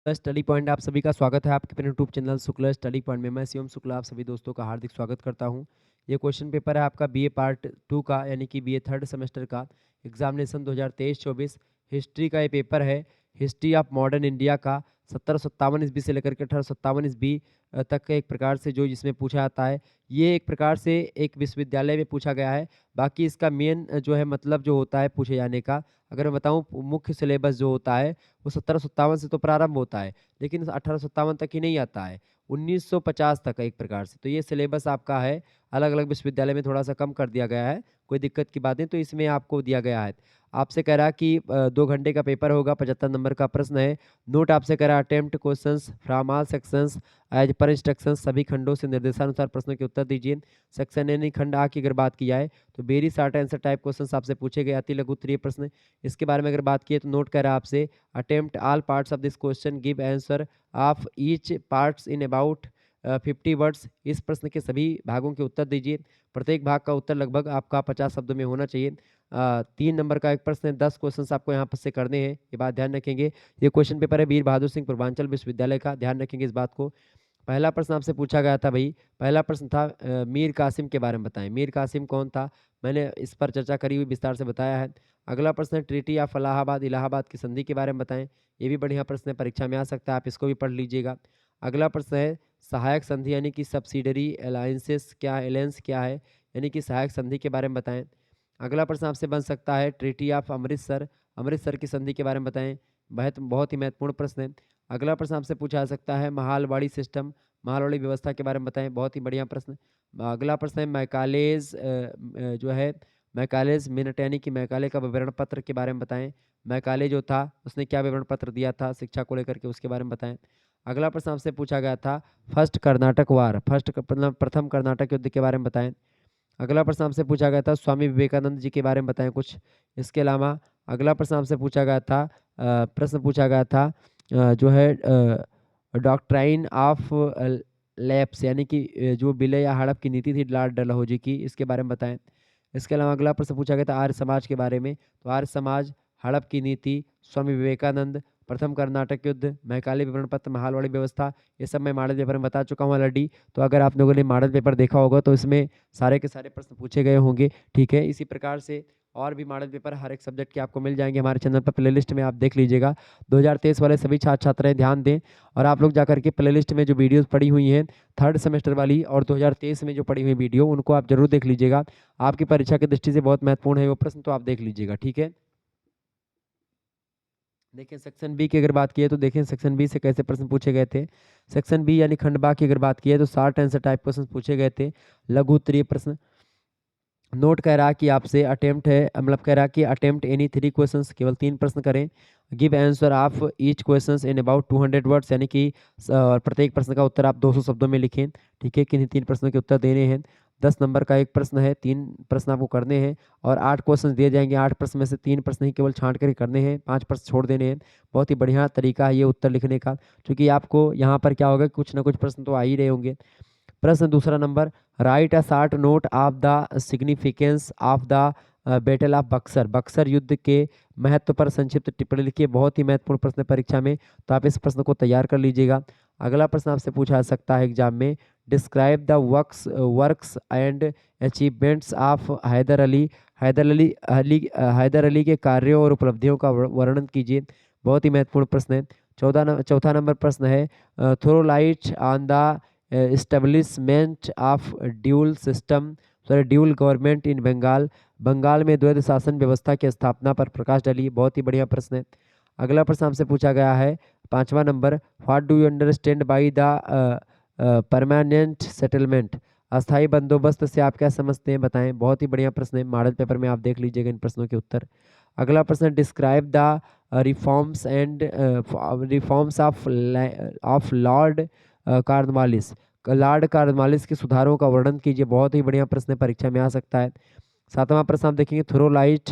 Study point आप सभी का स्वागत है आपके अपने YouTube channel Shukla study point में। मैं शिवम शुक्ला आप सभी दोस्तों का हार्दिक स्वागत करता हूं। ये क्वेश्चन पेपर है आपका बीए पार्ट 2 का, यानी कि बीए थर्ड सेमेस्टर का एग्जामिनेशन 2023-24 हिस्ट्री का ये पेपर है। हिस्ट्री ऑफ मॉडर्न इंडिया का 1757 ईस्वी से लेकर के 1857 ईस्वी तक का एक प्रकार से जो जिसमें पूछा जाता है। ये एक प्रकार से एक विश्वविद्यालय में पूछा गया है। बाकी इसका मेन जो है मतलब जो होता है पूछे जाने का, अगर मैं बताऊं मुख्य सिलेबस जो होता है वो 1757 से तो प्रारंभ होता है, लेकिन 1857 तक ही नहीं आता है, 1950 तक है एक प्रकार से। तो ये सिलेबस आपका है, अलग अलग विश्वविद्यालय में थोड़ा सा कम कर दिया गया है, कोई दिक्कत की बात नहीं, तो इसमें आपको दिया गया है। आपसे कह रहा कि 2 घंटे का पेपर होगा, 75 नंबर का प्रश्न है। नोट आपसे कह रहा attempt questions from all sections as per instructions, सभी खंडों से निर्देशानुसार प्रश्नों के उत्तर दीजिए। सेक्शन यानी खंड आ की अगर बात की जाए तो very short answer type questions आपसे पूछे गए, अति लघु उत्तरीय प्रश्न। इसके बारे में अगर बात की तो नोट कर रहा आपसे attempt all parts of this question, give answer of each parts in about 50 words. इस प्रश्न के सभी भागों के उत्तर दीजिए। प्रत्येक भाग का उत्तर लगभग आपका 50 शब्दों में होना चाहिए। 3 नंबर का एक प्रश्न है, 10 क्वेश्चन आपको यहाँ पर से करने हैं, ये बात ध्यान रखेंगे। ये क्वेश्चन पेपर है वीर बहादुर सिंह पूर्वांचल विश्वविद्यालय का, ध्यान रखेंगे इस बात को। पहला प्रश्न आपसे पूछा गया था भाई, पहला प्रश्न था मीर कासिम के बारे में बताएं। मीर कासिम कौन था, मैंने इस पर चर्चा करी हुई, विस्तार से बताया है। अगला प्रश्न है ट्रीटी ऑफ इलाहाबाद, इलाहाबाद की संधि के बारे में बताएं। ये भी बढ़िया प्रश्न है, परीक्षा में आ सकता है, आप इसको भी पढ़ लीजिएगा। अगला प्रश्न है सहायक संधि यानी कि सब्सिडरी अलायंसेस क्या एलायंस क्या है, यानी कि सहायक संधि के बारे में बताएं। अगला प्रश्न आपसे बन सकता है ट्रीटी ऑफ अमृतसर, अमृतसर की संधि के बारे में बताएं। बहुत ही महत्वपूर्ण प्रश्न है। अगला प्रश्न आपसे पूछा जा सकता है महालवाड़ी सिस्टम, महालवाड़ी व्यवस्था के बारे में बताएं, बहुत ही बढ़िया प्रश्न। अगला प्रश्न है मैकालेज जो है मैकालेज मिनट यानी कि मैकाले का विवरण पत्र के बारे में बताएं। मैकाले जो था उसने क्या विवरण पत्र दिया था शिक्षा को लेकर के, उसके बारे में बताएं। अगला प्रश्न आपसे पूछा गया था फर्स्ट कर्नाटक वार, मतलब प्रथम कर्नाटक युद्ध के बारे में बताएं। अगला प्रश्न आपसे पूछा गया था स्वामी विवेकानंद जी के बारे में बताएं कुछ। इसके अलावा अगला प्रश्न आपसे पूछा गया था प्रश्न पूछा गया था जो है डॉक्ट्राइन ऑफ लैप्स, यानी कि जो विलय या हड़प की नीति थी लॉर्ड डलहौजी की, इसके बारे में बताएं। इसके अलावा अगला प्रश्न पूछा गया था आर्य समाज के बारे में, तो आर्य समाज, हड़प की नीति, स्वामी विवेकानंद, प्रथम कर्नाटक युद्ध, मैकाले विवरण पत्र, महालवाड़ी व्यवस्था, ये सब मैं मॉडल पेपर में बता चुका हूँ ऑलरेडी। तो अगर आप लोगों ने मॉडल पेपर देखा होगा तो इसमें सारे के सारे प्रश्न पूछे गए होंगे, ठीक है। इसी प्रकार से और भी मॉडल पेपर हर एक सब्जेक्ट के आपको मिल जाएंगे हमारे चैनल पर, प्लेलिस्ट में आप देख लीजिएगा। 2023 वाले सभी छात्र छात्राएं ध्यान दें और आप लोग जाकर के प्लेलिस्ट में जो वीडियोस पड़ी हुई हैं थर्ड सेमेस्टर वाली और 2023 में जो पड़ी हुई वीडियो, उनको आप जरूर देख लीजिएगा। आपकी परीक्षा की दृष्टि से बहुत महत्वपूर्ण है वो प्रश्न, तो आप देख लीजिएगा, ठीक है। देखें सेक्शन बी की अगर बात की है तो देखें सेक्शन बी से कैसे प्रश्न पूछे गए थे। सेक्शन बी यानी खंड बा की अगर बात की है तो शॉर्ट आंसर टाइप क्वेश्चन पूछे गए थे, लघु उत्तरीय प्रश्न। नोट कह रहा कि आपसे अटेम्प्ट है, मतलब कह रहा कि अटेम्प्ट एनी 3 क्वेश्चंस, केवल 3 प्रश्न करें। Give answer of each questions in about 200 words, यानी कि प्रत्येक प्रश्न का उत्तर आप 200 शब्दों में लिखें, ठीक है। किन्हीं 3 प्रश्नों के उत्तर देने हैं। 10 नंबर का एक प्रश्न है, 3 प्रश्न आपको करने हैं और 8 क्वेश्चन दिए जाएंगे। 8 प्रश्न में से 3 प्रश्न ही केवल छांट कर करने हैं, 5 प्रश्न छोड़ देने हैं। बहुत ही बढ़िया तरीका है ये उत्तर लिखने का, क्योंकि आपको यहाँ पर क्या होगा, कुछ ना कुछ प्रश्न तो आ ही रहे होंगे। प्रश्न दूसरा number, right a short note of the significance of the battle of Buxar, Buxar युद्ध के महत्व पर संक्षिप्त टिप्पणी लिखिए। बहुत ही महत्वपूर्ण प्रश्न है परीक्षा में, तो आप इस प्रश्न को तैयार कर लीजिएगा। अगला प्रश्न आपसे पूछा जा सकता है एग्जाम में, describe the works and achievements of Haider Ali, Haider Ali के कार्यों और उपलब्धियों का वर्णन कीजिए। बहुत ही महत्वपूर्ण प्रश्न है। चौथा नंबर प्रश्न है, throw light on the establishment of dual system, sorry dual government in Bengal, Bengal में द्वैध शासन व्यवस्था की स्थापना पर प्रकाश डालिए। बहुत ही बढ़िया प्रश्न है। अगला प्रश्न हमसे पूछा गया है 5वां नंबर, what do you understand by the permanent settlement, अस्थायी बंदोबस्त से आप क्या समझते हैं बताएं। बहुत ही बढ़िया प्रश्न है, मॉडल पेपर में आप देख लीजिएगा इन प्रश्नों के उत्तर। अगला प्रश्न, describe the reforms and reforms of Lord Cornwallis, Lord Cornwallis के सुधारों का वर्णन कीजिए। बहुत ही बढ़िया प्रश्न परीक्षा में आ सकता है। 7वां प्रश्न आप देखेंगे, throw light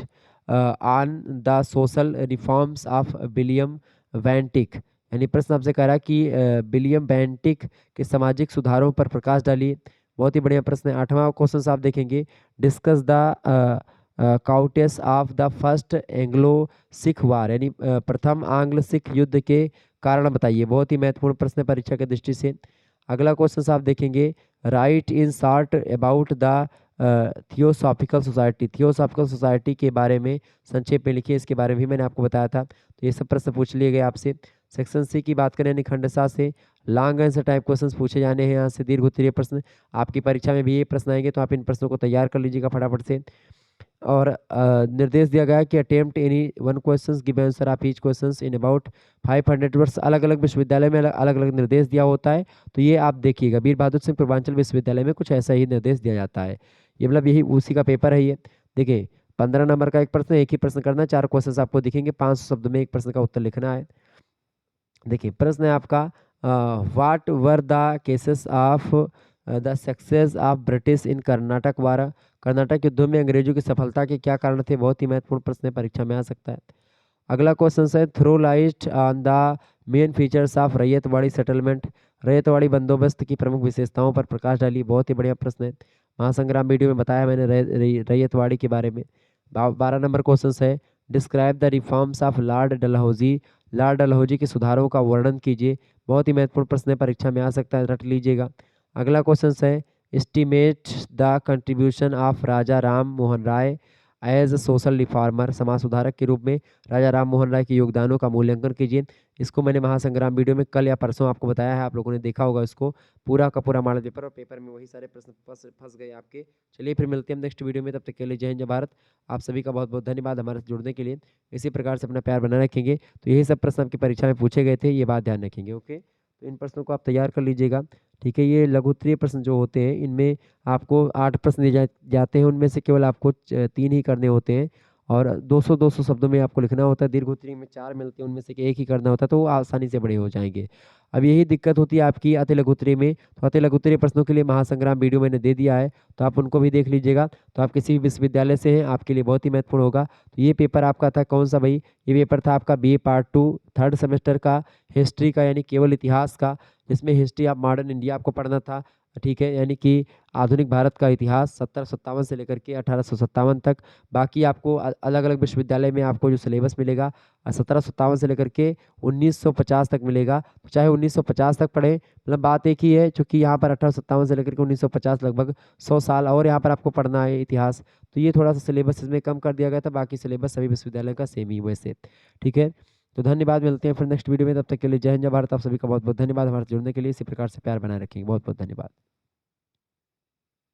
on the social reforms of William Bentinck, यानी प्रश्न आपसे कह रहा है कि विलियम वेंटिक के सामाजिक सुधारों पर प्रकाश डालिए। बहुत ही बढ़िया प्रश्न है। 8वां क्वेश्चन आप देखेंगे, discuss the causes of the first Anglo Sikh war, यानी प्रथम आंग्ल सिख युद्ध के कारण बताइए। बहुत ही महत्वपूर्ण प्रश्न है परीक्षा की दृष्टि से। अगला क्वेश्चन आप देखेंगे, right in short about the theosophical society. Theosophical society के बारे में संक्षेप में लिखिए, इसके बारे में भी मैंने आपको बताया था। तो ये सब प्रश्न पूछ लिए गए आपसे। सेक्शन सी की बात करें, निखंडसा से लॉन्ग आंसर टाइप क्वेश्चंस पूछे जाने हैं यहाँ से, दीर्घ उत्तरीय प्रश्न। आपकी परीक्षा में भी ये प्रश्न आएंगे, तो आप इन प्रश्नों को तैयार कर लीजिएगा फटाफट से। और निर्देश दिया गया है कि attempt any one questions give answer of each questions in about 500 words. अलग अलग विश्वविद्यालय में अलग अलग निर्देश दिया होता है, तो ये आप देखिएगा। वीर बहादुर सिंह पूर्वांचल विश्वविद्यालय में कुछ ऐसा ही निर्देश दिया जाता है। ये मतलब यही उसी का पेपर है ये। देखिए 15 नंबर का एक प्रश्न, एक ही प्रश्न करना है, 4 क्वेश्चन आपको दिखेंगे, 500 शब्द में एक प्रश्न का उत्तर लिखना है। देखिए प्रश्न है आपका, what were the causes of the success of British in Carnatic war. Carnatic युद्धों में अंग्रेजों की सफलता के क्या कारण थे। बहुत ही महत्वपूर्ण प्रश्न है, परीक्षा में आ सकता है। अगला क्वेश्चन है, throw light on the main features of Ryotwari settlement. Ryotwari बंदोबस्त की प्रमुख विशेषताओं पर प्रकाश डाली। बहुत ही बढ़िया प्रश्न है, महासंग्राम वीडियो में बताया मैंने रैयतवाड़ी के बारे में। 12 नंबर क्वेश्चन है, describe the reforms of Lord Dalhousie. Lord Dalhousie के सुधारों का वर्णन कीजिए। बहुत ही महत्वपूर्ण प्रश्न है, परीक्षा में आ सकता है, रट लीजिएगा। अगला क्वेश्चन है, estimate the contribution of Raja Ram Mohan Roy as social reformer. समाज सुधारक के रूप में राजा राम मोहन राय के योगदानों का मूल्यांकन कीजिए। इसको मैंने महासंग्राम वीडियो में कल या परसों आपको बताया है, आप लोगों ने देखा होगा इसको, पूरा का पूरा मॉडल पेपर, और पेपर में वही सारे प्रश्न फंस गए आपके। चलिए फिर मिलते हैं हम नेक्स्ट वीडियो में, तब तक के लिए जय हिंद जय भारत। आप सभी का बहुत बहुत धन्यवाद हमारे साथ जुड़ने के लिए। इसी प्रकार से अपना प्यार बनाए रखेंगे। तो यही सब प्रश्न आपकी परीक्षा में पूछे गए थे, ये बात ध्यान रखेंगे। ओके, तो इन प्रश्नों को आप तैयार कर लीजिएगा। ठीक है, ये लघु उत्तरीय प्रश्न जो होते हैं, इनमें आपको 8 प्रश्न दिए जाते हैं, उनमें से केवल आपको 3 ही करने होते हैं, और 200-200 शब्दों में आपको लिखना होता है। दीर्घ उत्तरीय में 4 मिलते हैं, उनमें से एक ही करना होता है, तो वो आसानी से बड़े हो जाएंगे। अब यही दिक्कत होती है आपकी अति लघु उत्तरीय में। तो अति लघु उत्तरीय प्रश्नों के लिए महासंग्राम वीडियो मैंने दे दिया है, तो आप उनको भी देख लीजिएगा। तो आप किसी भी विश्वविद्यालय से हैं, आपके लिए बहुत ही महत्वपूर्ण होगा। तो ये पेपर आपका था कौन सा भाई, ये पेपर था आपका BA पार्ट 2 थर्ड सेमेस्टर का, हिस्ट्री का, यानी केवल इतिहास का, जिसमें हिस्ट्री ऑफ मॉडर्न इंडिया आपको पढ़ना था। ठीक है, यानी कि आधुनिक भारत का इतिहास 1757 से लेकर के 1857 तक। बाकी आपको अलग अलग विश्वविद्यालय में आपको जो सिलेबस मिलेगा 1757 से लेकर के 1950 तक मिलेगा। तो चाहे 1950 तक पढ़े, मतलब बात एक ही है, चूंकि यहाँ पर 1857 से लेकर के 1950 लगभग 100 साल और यहाँ पर आपको पढ़ना है इतिहास। तो ये थोड़ा सा सिलेबस इसमें कम कर दिया गया था, बाकी सिलेबस सभी विश्वविद्यालय का सेम ही वैसे। ठीक है, तो धन्यवाद, मिलते हैं फिर नेक्स्ट वीडियो में, तब तक के लिए जय हिंद जय भारत। आप सभी का बहुत बहुत धन्यवाद हमारे साथ जुड़ने के लिए। इसी प्रकार से प्यार बनाए रखेंगे। बहुत बहुत धन्यवाद।